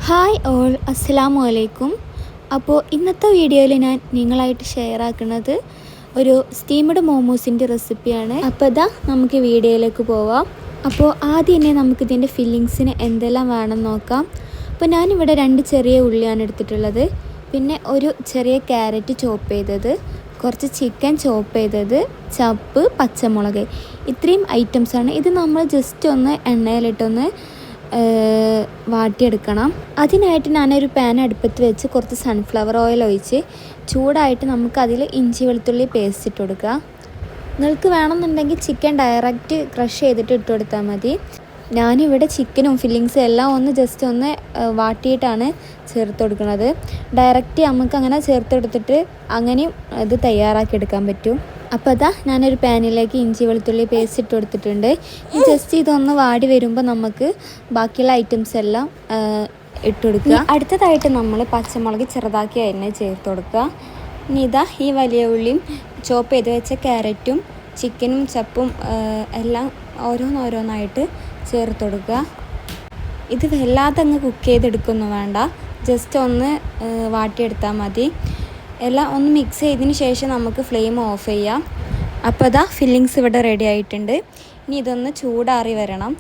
Hi all, അസ്സലാമു അലൈക്കും. അപ്പോൾ ഇന്നത്തെ വീഡിയോയിൽ ഞാൻ നിങ്ങളായിട്ട് ഷെയർ ആക്കുന്നത് ഒരു സ്റ്റീംഡ് മോമോസിൻ്റെ റെസിപ്പിയാണ്. അപ്പോൾ ഇതാ നമുക്ക് വീഡിയോയിലേക്ക് പോവാം. അപ്പോൾ ആദ്യം തന്നെ നമുക്കിതിൻ്റെ ഫില്ലിങ്സിന് എന്തെല്ലാം വേണമെന്ന് നോക്കാം. അപ്പോൾ ഞാനിവിടെ 2 ചെറിയ ഉള്ളിയാണ് എടുത്തിട്ടുള്ളത്, പിന്നെ ഒരു ചെറിയ ക്യാരറ്റ് ചോപ്പ് ചെയ്തത്, കുറച്ച് ചിക്കൻ ചോപ്പ് ചെയ്തത്, ചപ്പ്, പച്ചമുളക്, ഇത്രയും ഐറ്റംസാണ്. ഇത് നമ്മൾ ജസ്റ്റ് ഒന്ന് എണ്ണയിലിട്ടൊന്ന് വാട്ടിയെടുക്കണം. അതിനായിട്ട് ഞാനൊരു പാൻ അടുപ്പത്ത് വെച്ച് കുറച്ച് സൺഫ്ലവർ ഓയിൽ ഒഴിച്ച് ചൂടായിട്ട് നമുക്കതിൽ ഇഞ്ചി വെളുത്തുള്ളി പേസ്റ്റ് ഇട്ട് കൊടുക്കുക. നിങ്ങൾക്ക് വേണമെന്നുണ്ടെങ്കിൽ ചിക്കൻ ഡയറക്റ്റ് ക്രഷ് ചെയ്തിട്ട് ഇട്ട് കൊടുത്താൽ മതി. ഞാനിവിടെ ചിക്കനും ഫില്ലിങ്സും എല്ലാം ഒന്ന് ജസ്റ്റ് ഒന്ന് വാട്ടിയിട്ടാണ് ചേർത്ത് കൊടുക്കുന്നത്. ഡയറക്റ്റ് നമുക്ക് അങ്ങനെ ചേർത്തെടുത്തിട്ട് അങ്ങനെയും ഇത് തയ്യാറാക്കി എടുക്കാൻ പറ്റും. അപ്പോൾ അതാ ഞാനൊരു പാനിലേക്ക് ഇഞ്ചി വെളുത്തുള്ളി പേസ്റ്റ് ഇട്ട് കൊടുത്തിട്ടുണ്ട്. ജസ്റ്റ് ഇതൊന്ന് വാടി വരുമ്പോൾ നമുക്ക് ബാക്കിയുള്ള ഐറ്റംസ് എല്ലാം ഇട്ട് കൊടുക്കുക. അടുത്തതായിട്ട് നമ്മൾ പച്ചമുളക് ചെറുതാക്കി അതിനെ ചേർത്ത് കൊടുക്കുക. ഇനി ഇതാ ഈ വലിയ ഉള്ളിയും ചോപ്പ് ചെയ്ത് വെച്ച ക്യാരറ്റും ചിക്കനും ചപ്പും എല്ലാം ഓരോന്നോരോന്നായിട്ട് ചേർത്ത് കൊടുക്കുക. ഇത് വല്ലാതെ അങ്ങ് കുക്ക് ചെയ്തെടുക്കൊന്നും വേണ്ട, ജസ്റ്റ് ഒന്ന് വാട്ടിയെടുത്താൽ മതി. എല്ലാം ഒന്ന് മിക്സ് ചെയ്തതിന് ശേഷം നമുക്ക് ഫ്ലെയിം ഓഫ് ചെയ്യാം. അപ്പോൾ അതാ ഫില്ലിങ്സ് ഇവിടെ റെഡി ആയിട്ടുണ്ട്. ഇനി ഇതൊന്ന് ചൂടാറി വരണം.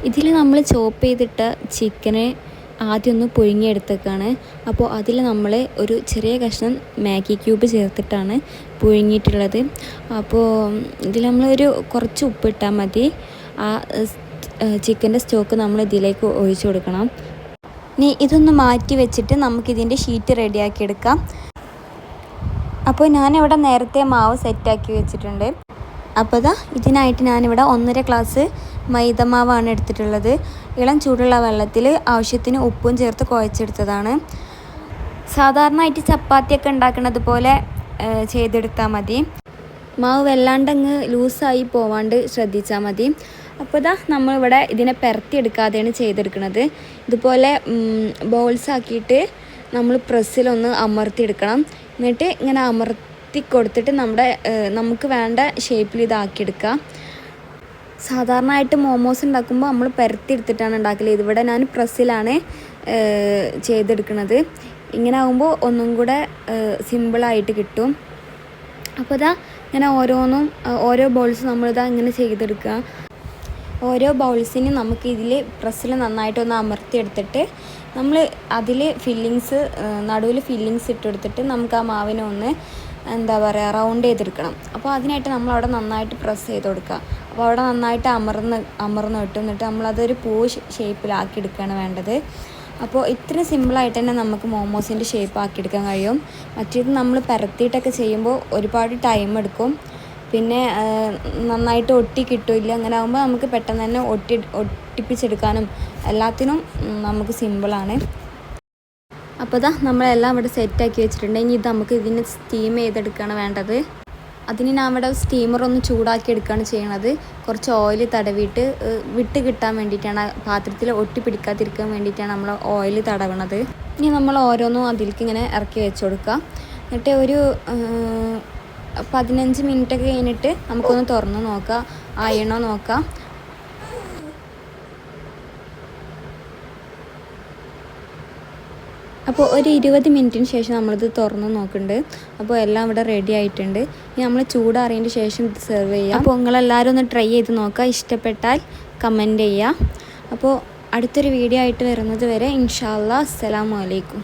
ഇതിൽ നമ്മൾ ചോപ്പ് ചെയ്തിട്ട ചിക്കന് ആദ്യം ഒന്ന് പുഴുങ്ങിയെടുത്തേക്കാണ്. അപ്പോൾ അതിൽ നമ്മൾ ഒരു ചെറിയ കഷ്ണം മാഗി ക്യൂബ് ചേർത്തിട്ടാണ് പുഴുങ്ങിയിട്ടുള്ളത്. അപ്പോൾ ഇതിൽ നമ്മളൊരു കുറച്ച് ഉപ്പിട്ടാൽ മതി. ആ ചിക്കൻ്റെ സ്റ്റോക്ക് നമ്മൾ ഇതിലേക്ക് ഒഴിച്ചു കൊടുക്കണം. ഇനി ഇതൊന്ന് മാറ്റി വെച്ചിട്ട് നമുക്കിതിൻ്റെ ഷീറ്റ് റെഡിയാക്കി എടുക്കാം. അപ്പോൾ ഞാനിവിടെ നേരത്തെ മാവ് സെറ്റാക്കി വെച്ചിട്ടുണ്ട്. അപ്പോൾ ഇതാ ഇതിനായിട്ട് ഞാനിവിടെ 1.5 ഗ്ലാസ് മൈദമാവാണ് എടുത്തിട്ടുള്ളത്. ഇളം ചൂടുള്ള വെള്ളത്തിൽ ആവശ്യത്തിന് ഉപ്പും ചേർത്ത് കുഴച്ചെടുത്തതാണ്. സാധാരണയായിട്ട് ചപ്പാത്തിയൊക്കെ ഉണ്ടാക്കുന്നത് പോലെ ചെയ്തെടുത്താൽ മതി. മാവ് വല്ലാണ്ടങ്ങ് ലൂസായി പോവാണ്ട് ശ്രദ്ധിച്ചാൽ മതി. അപ്പോൾ ഇതാ നമ്മളിവിടെ ഇതിനെ പരത്തിയെടുക്കാതെയാണ് ചെയ്തെടുക്കുന്നത്. ഇതുപോലെ ബോൾസ് ആക്കിയിട്ട് നമ്മൾ പ്രസ്സിലൊന്ന് അമർത്തിയെടുക്കണം. എന്നിട്ട് ഇങ്ങനെ അമർത്തി കൊടുത്തിട്ട് നമുക്ക് വേണ്ട ഷേപ്പിൽ ഇതാക്കിയെടുക്കുക. സാധാരണയായിട്ട് മോമോസ് ഉണ്ടാക്കുമ്പോൾ നമ്മൾ പരത്തിയെടുത്തിട്ടാണ് ഉണ്ടാക്കല്. ഇതിവിടെ ഞാൻ പ്രസ്സിലാണ് ചെയ്തെടുക്കുന്നത്. ഇങ്ങനെ ആകുമ്പോൾ ഒന്നും കൂടെ സിമ്പിളായിട്ട് കിട്ടും. അപ്പോൾ ഇതാ ഇങ്ങനെ ഓരോ ബോൾസ് നമ്മളിതാ ഇങ്ങനെ ചെയ്തെടുക്കുക. ഓരോ ബൗൾസിനും നമുക്ക് ഇതിൽ പ്രസ്സിൽ നന്നായിട്ടൊന്ന് അമർത്തിയെടുത്തിട്ട് നമ്മൾ അതിൽ ഫില്ലിങ്സ് നടുവിൽ ഫില്ലിങ്സ് ഇട്ടെടുത്തിട്ട് നമുക്ക് ആ മാവിനെ ഒന്ന് റൗണ്ട് ചെയ്തെടുക്കണം. അപ്പോൾ അതിനായിട്ട് നമ്മളവിടെ നന്നായിട്ട് പ്രസ് ചെയ്ത് കൊടുക്കുക. അപ്പോൾ അവിടെ നന്നായിട്ട് അമർന്ന് കിട്ടും. എന്നിട്ട് നമ്മളതൊരു പൂ ഷേപ്പിലാക്കി എടുക്കുകയാണ് വേണ്ടത്. അപ്പോൾ ഇത്രയും സിമ്പിളായിട്ട് തന്നെ നമുക്ക് മോമോസിൻ്റെ ഷേപ്പ് ആക്കിയെടുക്കാൻ കഴിയും. മറ്റേത് നമ്മൾ പരത്തിയിട്ടൊക്കെ ചെയ്യുമ്പോൾ ഒരുപാട് ടൈം എടുക്കും, പിന്നെ നന്നായിട്ട് ഒട്ടി കിട്ടില്ല. അങ്ങനെ ആകുമ്പോൾ നമുക്ക് പെട്ടെന്ന് തന്നെ ഒട്ടിപ്പിച്ചെടുക്കാനും എല്ലാത്തിനും നമുക്ക് സിമ്പിളാണ്. അപ്പോൾ ഇതാ നമ്മളെല്ലാം ഇവിടെ സെറ്റാക്കി വെച്ചിട്ടുണ്ട്. ഇനി ഇത് നമുക്ക് ഇതിന് സ്റ്റീം ചെയ്തെടുക്കുകയാണ് വേണ്ടത്. അതിന് ഞാൻ ഇവിടെ സ്റ്റീമറൊന്ന് ചൂടാക്കി എടുക്കുകയാണ് ചെയ്യണത്. കുറച്ച് ഓയിൽ തടവിയിട്ട് വിട്ട് കിട്ടാൻ വേണ്ടിയിട്ടാണ്, പാത്രത്തിൽ ഒട്ടിപ്പിടിക്കാതിരിക്കാൻ വേണ്ടിയിട്ടാണ് നമ്മൾ ഓയിൽ തടവണത്. ഇനി നമ്മൾ ഓരോന്നും അതിലേക്ക് ഇങ്ങനെ ഇറക്കി വെച്ച് കൊടുക്കുക. എന്നിട്ട് ഒരു 15 മിനിറ്റൊക്കെ കഴിഞ്ഞിട്ട് നമുക്കൊന്ന് തുറന്ന് നോക്കാം, ആയണോ നോക്കാം. അപ്പോൾ ഒരു 20 മിനിറ്റിന് ശേഷം നമ്മളിത് തുറന്ന് നോക്കുന്നുണ്ട്. അപ്പോൾ എല്ലാം ഇവിടെ റെഡി ആയിട്ടുണ്ട്. ഇനി നമ്മൾ ചൂടാറിയതിന് ശേഷം ഇത് സെർവ് ചെയ്യാം. അപ്പോൾ നിങ്ങളെല്ലാവരും ഒന്ന് ട്രൈ ചെയ്ത് നോക്കുക. ഇഷ്ടപ്പെട്ടാൽ കമൻറ്റ് ചെയ്യുക. അപ്പോൾ അടുത്തൊരു വീഡിയോ ആയിട്ട് വരുന്നത് വരെ ഇൻഷാ അല്ലാഹ്, അസ്സലാമു അലൈക്കും.